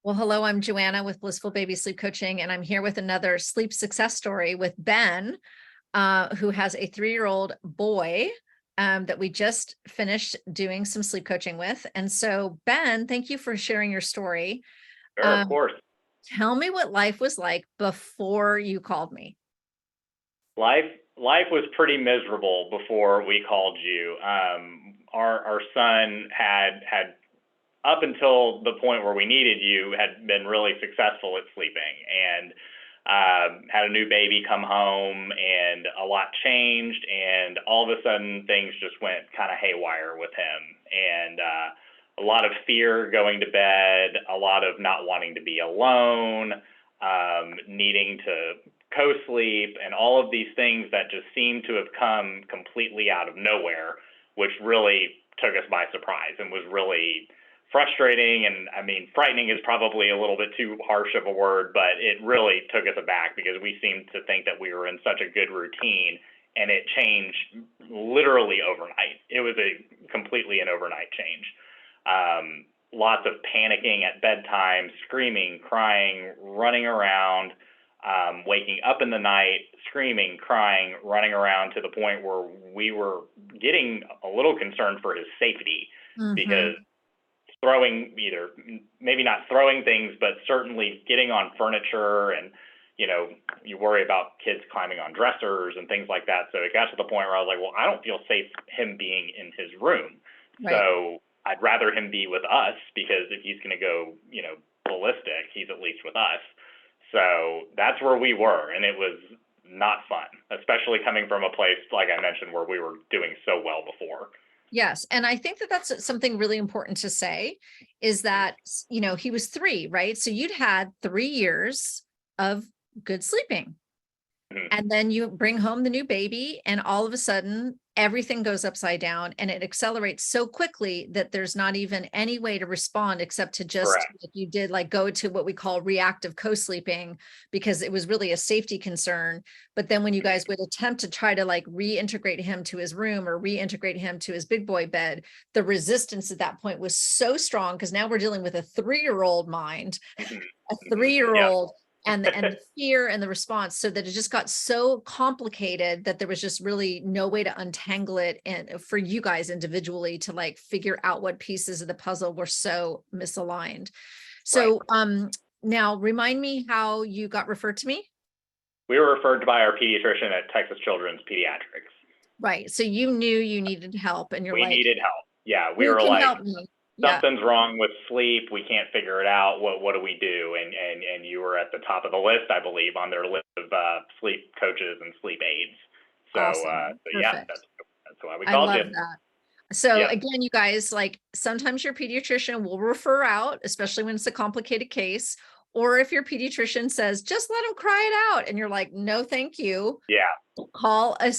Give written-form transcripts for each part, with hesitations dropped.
Well, hello, I'm Joanna with Blissful Baby Sleep Coaching, and I'm here with another sleep success story with Ben, who has a 3-year-old boy that we just finished doing some sleep coaching with. And so, Ben, thank you for sharing your story. Sure, of Um, course. Tell me what life was like before you called me. Life was pretty miserable before we called you. Our son had up until the point where we needed you had been really successful at sleeping and had a new baby come home and a lot changed and all of a sudden things just went kind of haywire with him and a lot of fear going to bed, a lot of not wanting to be alone, needing to co-sleep, and all of these things that just seem to have come completely out of nowhere, which really took us by surprise and was really frustrating. And I mean, frightening is probably a little bit too harsh of a word, but it really took us aback because we seemed to think that we were in such a good routine, and it changed literally overnight. It was a completely an overnight change. Lots of panicking at bedtime, screaming, crying, running around, waking up in the night, screaming, crying, running around to the point where we were getting a little concerned for his safety Mm-hmm. because throwing either maybe not throwing things, but certainly getting on furniture and you worry about kids climbing on dressers and things like that. So it got to the point where I was like, well, I don't feel safe him being in his room. Right. So I'd rather him be with us because if he's going to go, ballistic, he's at least with us. So that's where we were, and it was not fun, especially coming from a place like I mentioned where we were doing so well before. Yes. And I think that that's something really important to say is that, he was 3, right? So you'd had 3 years of good sleeping. Mhm. And then you bring home the new baby, and all of a sudden, everything goes upside down and it accelerates so quickly that there's not even any way to respond except to just, Correct. like you did, like go to what we call reactive co-sleeping because it was really a safety concern. But then when you guys would attempt to try to like reintegrate him to his room or reintegrate him to his big boy bed, the resistance at that point was so strong because now we're dealing with a 3-year-old mind, Mhm. a Mhm. Yep. 3-year-old, and the fear and the response, so that it just got so complicated that there was just really no way to untangle it, and for you guys individually to like figure out what pieces of the puzzle were so misaligned. Right. So now remind me how you got referred to me. We were referred to by our pediatrician at Texas Children's Pediatrics. Right, so you knew you needed help and you're We like, needed help. Yeah, we who were can like, help me? Yeah. something's wrong with sleep. We can't figure it out. What do we do? And you were at the top of the list, I believe, on their list of sleep coaches and sleep aides. So Awesome. so yeah, Perfect. that's why we I called you. love that. So Yep. again, you guys, like sometimes your pediatrician will refer out, especially when it's a complicated case, or if your pediatrician says, just let them cry it out. And you're like, no, thank you. Yeah. Call a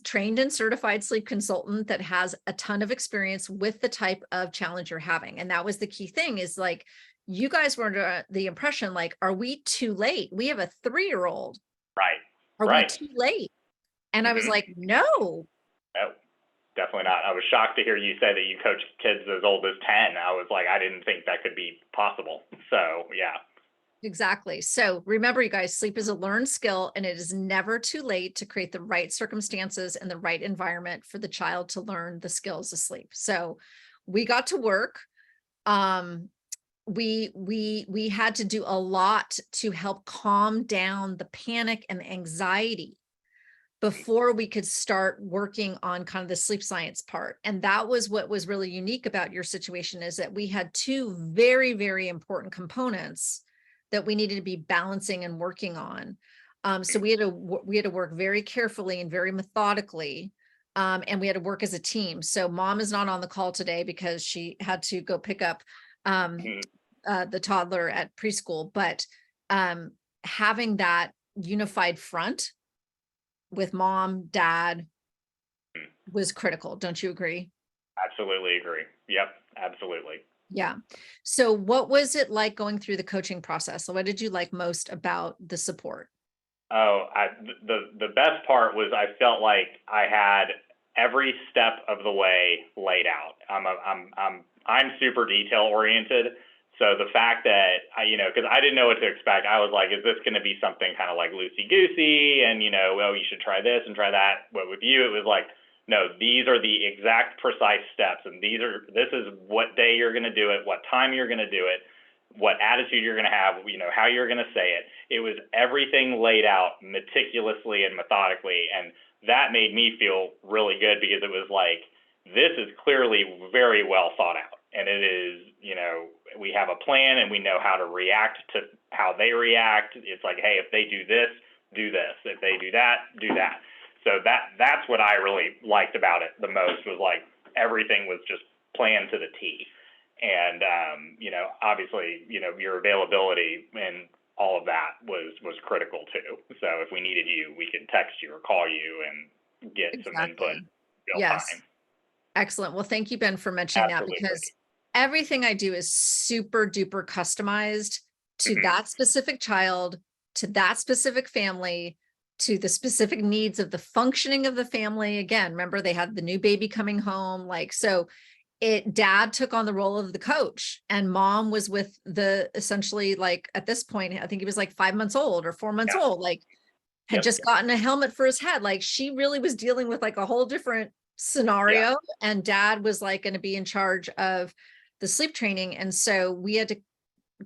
trained and certified sleep consultant that has a ton of experience with the type of challenge you're having. And that was the key thing is like, you guys were under the impression, like, are we too late? We have a 3-year-old. Right. Are we Right. too late? And I was Mhm. like, no. No, definitely not. I was shocked to hear you say that you coach kids as old as 10. I was like, I didn't think that could be possible. So yeah. Exactly. So remember, you guys, sleep is a learned skill, and it is never too late to create the right circumstances and the right environment for the child to learn the skills of sleep. So we got to work. Um, we had to do a lot to help calm down the panic and the anxiety before we could start working on kind of the sleep science part. And that was what was really unique about your situation, is that we had 2 very, very important components that we needed to be balancing and working on. So we had to work very carefully and very methodically. And we had to work as a team. So mom is not on the call today because she had to go pick up um, Mhm. the toddler at preschool, but um, having that unified front with mom, dad was critical. Don't you agree? Absolutely agree. Yep, absolutely. Yeah. So what was it like going through the coaching process? So what did you like most about the support? Oh, the best part was I felt like I had every step of the way laid out. I'm super detail oriented, So the fact that because I didn't know what to expect, I was like, is this going to be something kind of like loosey goosey? And well, you should try this and try that. But with you, it was like, no, these are the exact precise steps, and this is what day you're going to do it, what time you're going to do it, what attitude you're going to have, how you're going to say it. It was everything laid out meticulously and methodically, and that made me feel really good because it was like, this is clearly very well thought out, and it is, we have a plan and we know how to react to how they react. It's like, hey, if they do this, do this. If they do that, do that. So that's what I really liked about it the most, was like everything was just planned to the T. And obviously, your availability and all of that was critical too. So if we needed you, we could text you or call you and get some input Exactly. real Yes. time. Excellent. Well, thank you, Ben, for mentioning that, Absolutely. because everything I do is super duper customized to Mhm. that specific child, to that specific family, to the specific needs of the functioning of the family. Again, remember they had the new baby coming home. Like, so dad took on the role of the coach, and mom was with the, essentially, like at this point, I think he was like 5 months old or 4 months Yeah. old, like had Yep. just gotten a helmet for his head. Like, she really was dealing with like a whole different Yeah. scenario, and dad was like going to be in charge of the sleep training. And so we had to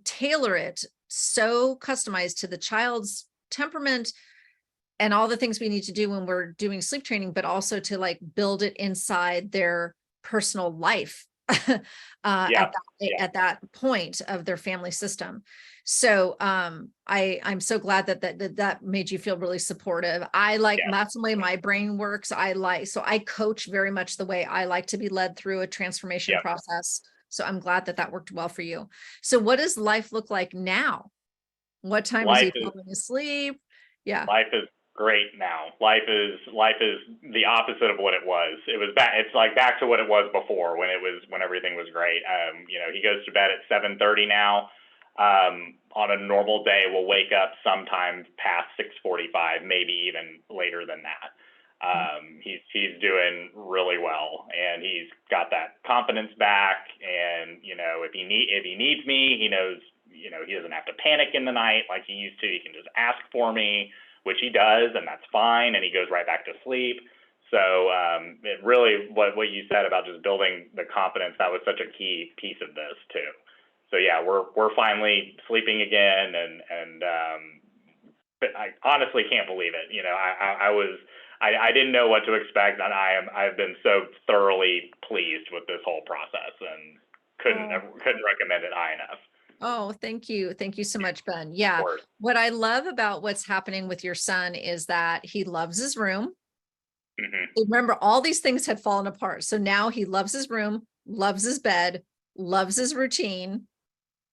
tailor it so customized to the child's temperament and all the things we need to do when we're doing sleep training, but also to like build it inside their personal life Yeah. Yeah. at that point of their family system. So I'm so glad that made you feel really supportive. Yeah. That's the way my brain works. So I coach very much the way I like to be led through a transformation Yeah. process. So I'm glad that worked well for you. So what does life look like now? What time is Life he is falling asleep? Yeah. life is great now. Life is the opposite of what it was. It was back. It's like back to what it was before, when everything was great. He goes to bed at 7:30 now. On a normal day, we'll wake up sometime past 6:45, maybe even later than that. He's doing really well, and he's got that confidence back. And if he needs me, he knows. He doesn't have to panic in the night like he used to. He can just ask for me, which he does, and that's fine. And he goes right back to sleep. So it really, what you said about just building the confidence, that was such a key piece of this too. So yeah, we're finally sleeping again, and but I honestly can't believe it. I didn't know what to expect, and I've been so thoroughly pleased with this whole process, and Oh. couldn't recommend it high enough. Oh, thank you. Thank you so much, Ben. Of Yeah. course. What I love about what's happening with your son is that he loves his room. Hmm. Remember, all these things had fallen apart. So now he loves his room, loves his bed, loves his routine.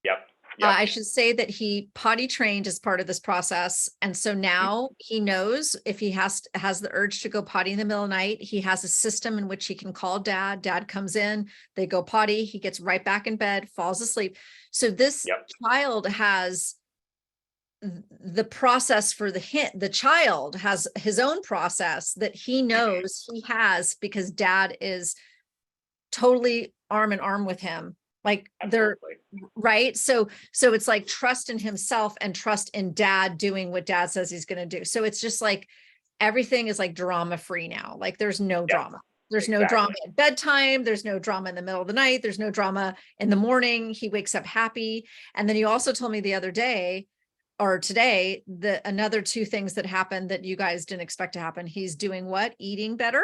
Yep. Yep. I should say that he potty trained as part of this process. And so now he knows if he has the urge to go potty in the middle of the night, he has a system in which he can call dad. Dad comes in, they go potty, he gets right back in bed, falls asleep. So this Yep. child has the process for the child has his own process that he knows he has, because dad is totally arm in arm with him. Like they're Absolutely. right. So it's like trust in himself and trust in dad doing what dad says he's going to do. So it's just like everything is like drama free now. Like there's no Yep. drama. There's no drama Exactly. at bedtime. There's no drama in the middle of the night. There's no drama in the morning. He wakes up happy. And then you also told me the other day or today that another two things that happened that you guys didn't expect to happen. He's doing what? Eating better?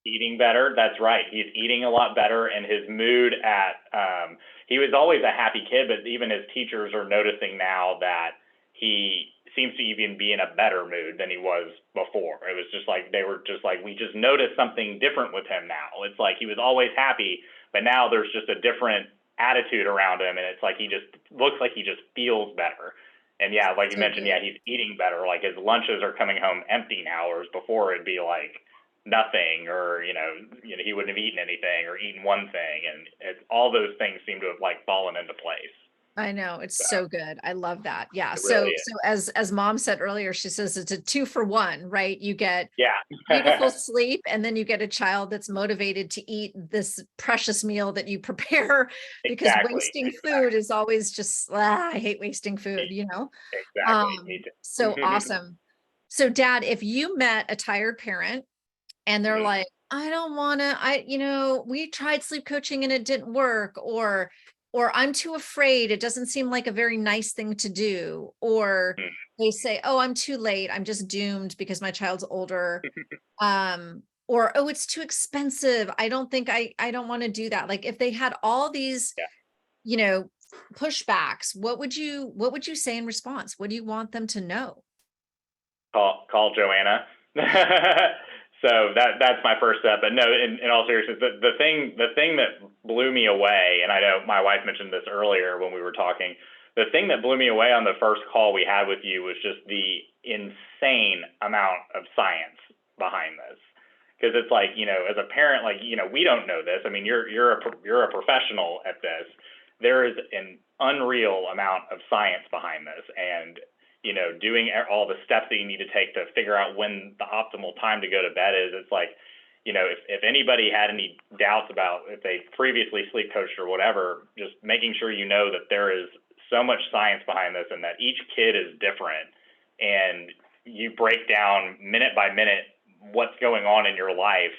Eating better. That's right. He's eating a lot better, and his mood he was always a happy kid, but even his teachers are noticing now that he seems to even be in a better mood than he was before. It was just like they were just like, we just noticed something different with him now. It's like he was always happy, but now there's just a different attitude around him, and it's like he just looks like he just feels better. And yeah, like you So mentioned, good. yeah, he's eating better. Like his lunches are coming home empty now, whereas before it'd be like nothing, or he wouldn't have eaten anything or eaten one thing, and all those things seem to have like fallen into place. I know, it's So so good. I love that. Yeah. it really So is. as mom said earlier, she says it's a 2 for 1, right? You get beautiful Yeah. sleep, and then you get a child that's motivated to eat this precious meal that you prepare, because Exactly. wasting food is always just, I hate wasting food, you know? Exactly. Me So too. awesome. So dad, if you met a tired parent and they're Mhm. like, I don't want to, we tried sleep coaching and it didn't work, or I'm too afraid, it doesn't seem like a very nice thing to do, or Mhm. they say, oh, I'm too late, I'm just doomed because my child's older, or oh, it's too expensive, I don't think I don't want to do that. Like if they had all these, Yeah. you know pushbacks, what would you say in response? What do you want them to know? Call Joanna. So that's my first step. But no, in all seriousness, the thing that blew me away, and I know my wife mentioned this earlier when we were talking. The thing that blew me away on the first call we had with you was just the insane amount of science behind this. Because it's like, as a parent, like, we don't know this. I mean, you're a professional at this. There is an unreal amount of science behind this, and doing all the steps that you need to take to figure out when the optimal time to go to bed is. It's like, if anybody had any doubts about if they previously sleep coached or whatever, just making sure that there is so much science behind this, and that each kid is different, and you break down minute by minute what's going on in your life,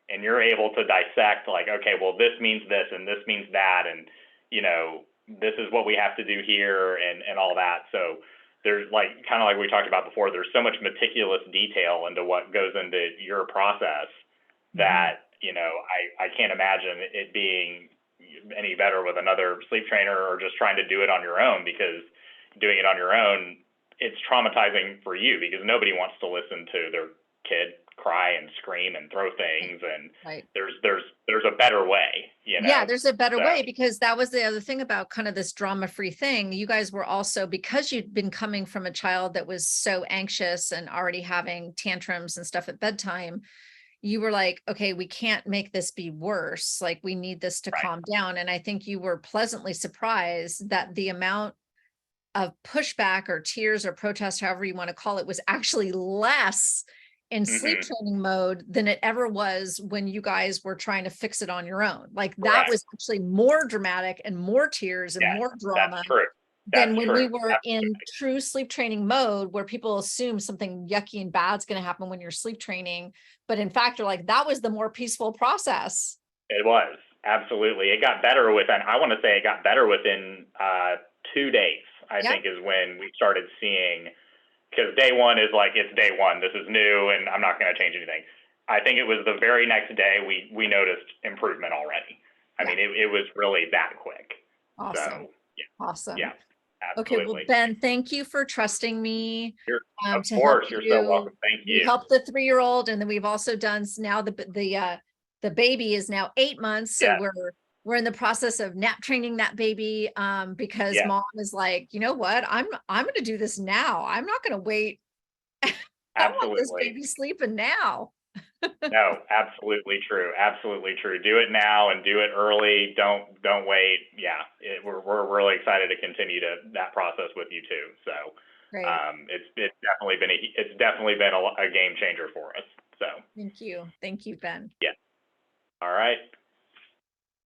and you're able to dissect, like, okay, well, this means this and this means that, and this is what we have to do here, and all that. So there's, like, kind of like we talked about before, there's so much meticulous detail into what goes into your process Mhm. that, I can't imagine it being any better with another sleep trainer, or just trying to do it on your own, because doing it on your own, it's traumatizing for you, because nobody wants to listen to their kid cry and scream and throw Right. things, and Right. there's a better way, Yeah, there's a better so way, because that was the other thing about kind of this drama-free thing. You guys were also, because you'd been coming from a child that was so anxious and already having tantrums and stuff at bedtime, you were like, okay, we can't make this be worse. Like we need this to right. calm down. And I think you were pleasantly surprised that the amount of pushback or tears or protest, however you want to call it, was actually less in sleep Hmm. training mode than it ever was when you guys were trying to fix it on your own. Like that Correct. was actually more dramatic and more tears and Yes, more that's drama true. That's than when we true. were in Absolutely. true sleep training mode, where people assume something yucky and bad's going to happen when you're sleep training. But in fact, you're like, that was the more peaceful process. It was. Absolutely. It got better within, I want to say it got better within 2 days, I Yep. think, is when we started seeing, because day one is like, it's day one. This is new, and I'm not going to change anything. I think it was the very next day we noticed improvement already. I Yeah. mean, it was really that quick. Awesome. So, yeah, Awesome. yeah, Okay. Well, absolutely. Ben, thank you for trusting me You're, of to help course, you're so you. welcome. Thank We you. helped the 3-year-old, and then we've also done now the baby is now 8 months. So Yes, we're in the process of nap training that baby, because yes, mom is like, you know what? I'm going to do this now. I'm not going to wait. I want this absolutely. baby sleeping now. No, absolutely true. Absolutely true. Do it now and do it early. Don't wait. Yeah, we're really excited to continue that process with you too. So Great. it's definitely been a game changer for us. So Thank you. Thank you, Ben. yeah. All right.